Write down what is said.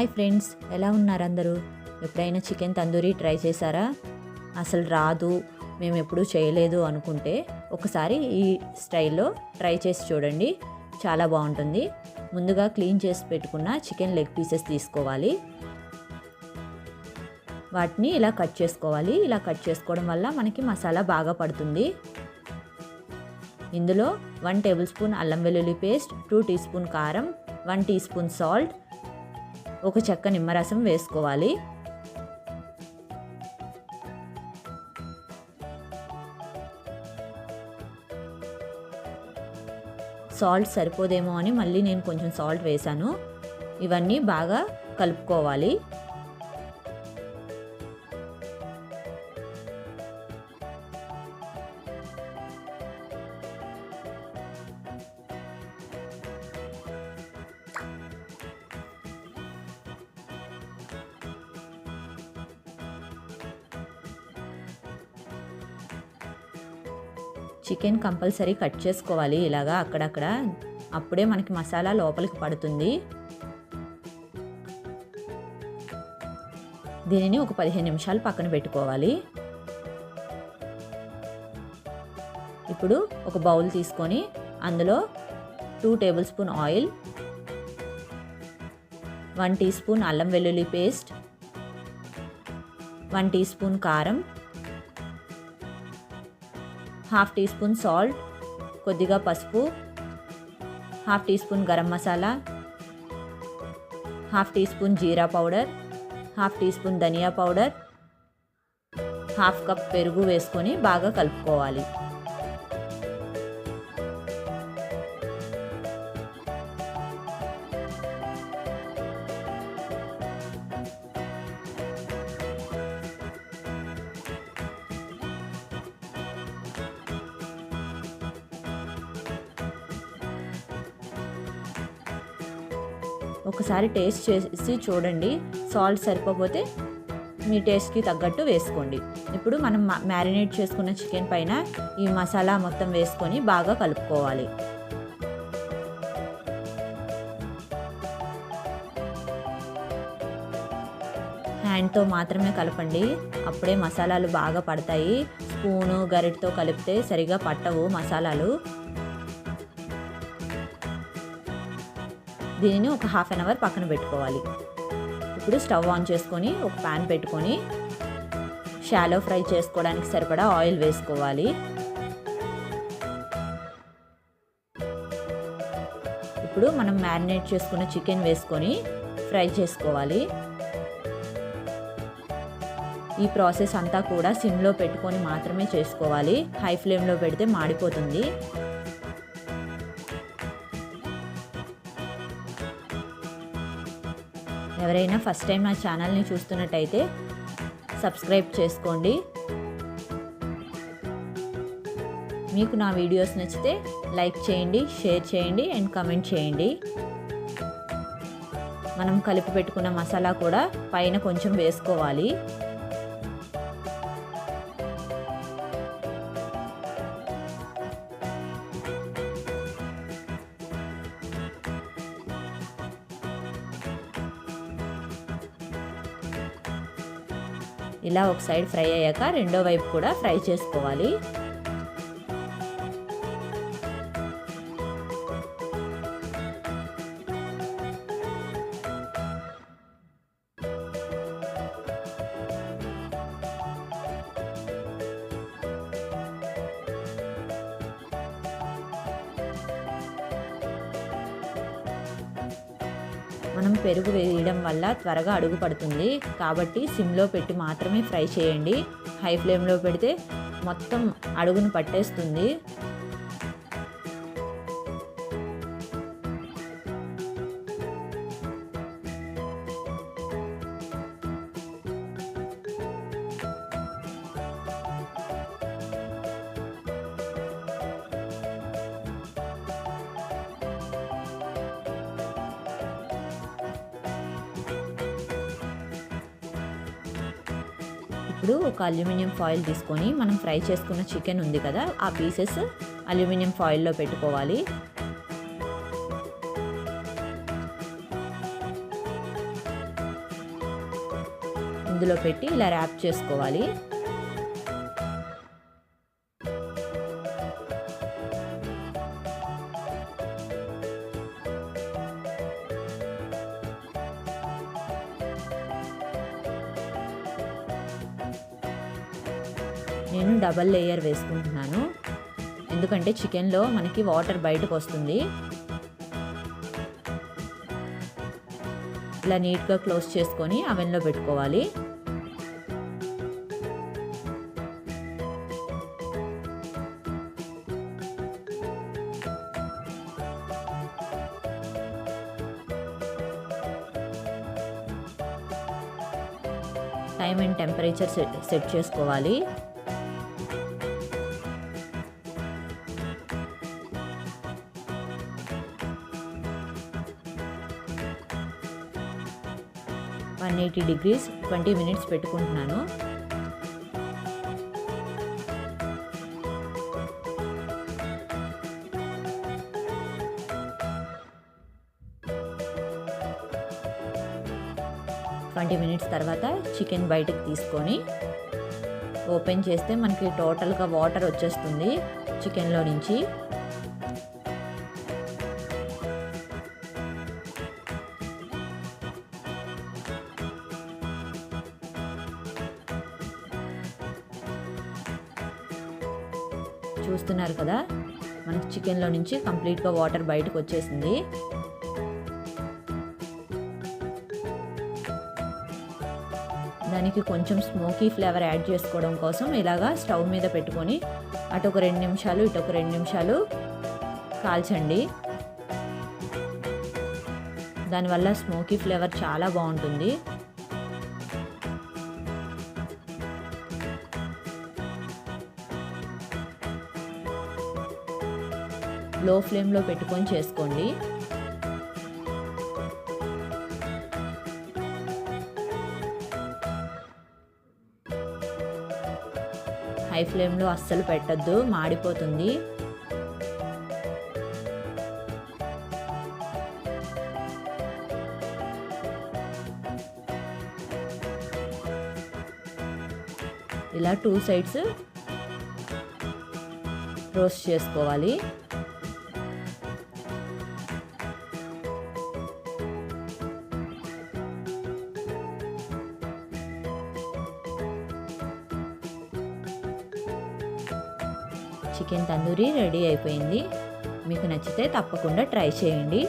Hi friends, ఎలా ఉన్నారు అందరూ? ఎప్పుడైనా చికెన్ తందూరీ ట్రై చేశారా? అసలు రాదు, మేము ఎప్పుడూ చేయలేదు అనుకుంటే ఒకసారి ఈ స్టైల్లో ట్రై చేసి చూడండి, చాలా బాగుంటుంది. ముందుగా క్లీన్ చేసి పెట్టుకున్న చికెన్ లెగ్ పీసెస్ తీసుకోవాలి. వాటిని ఇలా కట్ చేసుకోవాలి. ఇలా కట్ చేసుకోవడం వల్ల మనకి మసాలా బాగా పడుతుంది. ఇందులో 1 టేబుల్ స్పూన్ అల్లం వెల్లుల్లి పేస్ట్, 2 టీ స్పూన్ కారం, 1 టీ స్పూన్ సాల్ట్, ఒక చెక్క నిమ్మరసం వేసుకోవాలి. సాల్ట్ సరిపోదేమో అని మళ్ళీ నేను కొంచెం సాల్ట్ వేసాను. ఇవన్నీ బాగా కలుపుకోవాలి. చికెన్ కంపల్సరీ కట్ చేసుకోవాలి ఇలాగా అక్కడక్కడ, అప్పుడే మనకి మసాలా లోపలికి పడుతుంది. దీనిని ఒక 15 నిమిషాలు పక్కన పెట్టుకోవాలి. ఇప్పుడు ఒక బౌల్ తీసుకొని అందులో 2 tablespoon oil, 1 teaspoon అల్లం వెల్లుల్లి పేస్ట్, 1 టీ స్పూన్ కారం, 1/2 టీ స్పూన్ సాల్ట్, కొద్దిగా పసుపు, 1/2 teaspoon garam masala, 1/2 teaspoon jeera powder, 1/2 teaspoon dhania powder, 1/2 cup పెరుగు వేసుకొని బాగా కలుపుకోవాలి. ఒకసారి టేస్ట్ చేసి చూడండి, సాల్ట్ సరిపోతే మీ టేస్ట్కి తగ్గట్టు వేసుకోండి. ఇప్పుడు మనం మ్యారినేట్ చేసుకున్న చికెన్ పైన ఈ మసాలా మొత్తం వేసుకొని బాగా కలుపుకోవాలి. హ్యాండ్తో మాత్రమే కలపండి, అప్పుడే మసాలాలు బాగా పడతాయి. స్పూను గరిటతో కలిపితే సరిగా పట్టవు మసాలాలు. దీనిని ఒక 1/2 అవర్ పక్కన పెట్టుకోవాలి. ఇప్పుడు స్టవ్ ఆన్ చేసుకొని ఒక ప్యాన్ పెట్టుకొని షాలో ఫ్రై చేసుకోవడానికి సరిపడా ఆయిల్ వేసుకోవాలి. ఇప్పుడు మనం మ్యారినేట్ చేసుకున్న చికెన్ వేసుకొని ఫ్రై చేసుకోవాలి. ఈ ప్రాసెస్ అంతా కూడా సిమ్లో పెట్టుకొని మాత్రమే చేసుకోవాలి, హై ఫ్లేమ్లో పెడితే మాడిపోతుంది. ఎవరైనా ఫస్ట్ టైం నా ఛానల్ని చూస్తున్నట్టయితే సబ్స్క్రైబ్ చేసుకోండి. మీకు నా వీడియోస్ నచ్చితే లైక్ చేయండి, షేర్ చేయండి అండ్ కామెంట్ చేయండి. మనం కలిపి పెట్టుకున్న మసాలా కూడా పైన కొంచెం వేసుకోవాలి. ఇలా ఒక సైడ్ ఫ్రై అయ్యాక రెండో వైపు కూడా ఫ్రై చేసుకోవాలి. మనం పెరుగు వేయడం వల్ల త్వరగా అడుగు పడుతుంది, కాబట్టి సిమ్లో పెట్టి మాత్రమే ఫ్రై చేయండి. హై ఫ్లేమ్లో పెడితే మొత్తం అడుగును పట్టేస్తుంది. ఇప్పుడు ఒక అల్యూమినియం ఫాయిల్ తీసుకొని మనం ఫ్రై చేసుకున్న చికెన్ ఉంది కదా, ఆ పీసెస్ అల్యూమినియం ఫాయిల్లో పెట్టుకోవాలి. ఇందులో పెట్టి ఇలా ర్యాప్ చేసుకోవాలి. నేను డబల్ లేయర్ వేసుకుంటున్నాను, ఎందుకంటే చికెన్లో మనకి వాటర్ బయటకు వస్తుంది. ఇలా నీట్గా క్లోజ్ చేసుకొని అవెన్లో పెట్టుకోవాలి. టైమ్ అండ్ టెంపరేచర్ సెట్ చేసుకోవాలి. $180 20 minutes పెట్టుకుంటున్నాను. minutes తర్వాత చికెన్ బయటకు తీసుకొని ఓపెన్ చేస్తే మనకి టోటల్గా వాటర్ వచ్చేస్తుంది చికెన్లో నుంచి. చూస్తున్నారు కదా, మనకి చికెన్లో నుంచి కంప్లీట్గా వాటర్ బయటకు వచ్చేసింది. దానికి కొంచెం స్మోకీ ఫ్లేవర్ యాడ్ చేసుకోవడం కోసం ఇలాగా స్టవ్ మీద పెట్టుకొని అటు ఒక 2 నిమిషాలు ఇటు ఒక 2 నిమిషాలు కాల్చండి. దానివల్ల స్మోకీ ఫ్లేవర్ చాలా బాగుంటుంది. లో ఫ్లేమ్లో పెట్టుకొని చేసుకోండి. హై ఫ్లేమ్లో అస్సలు పెట్టద్దు, మాడిపోతుంది. ఇలా 2 sides రోస్ట్ చేసుకోవాలి. చికెన్ తందూరి రెడీ అయిపోయింది. మీకు నచ్చితే తప్పకుండా ట్రై చేయండి.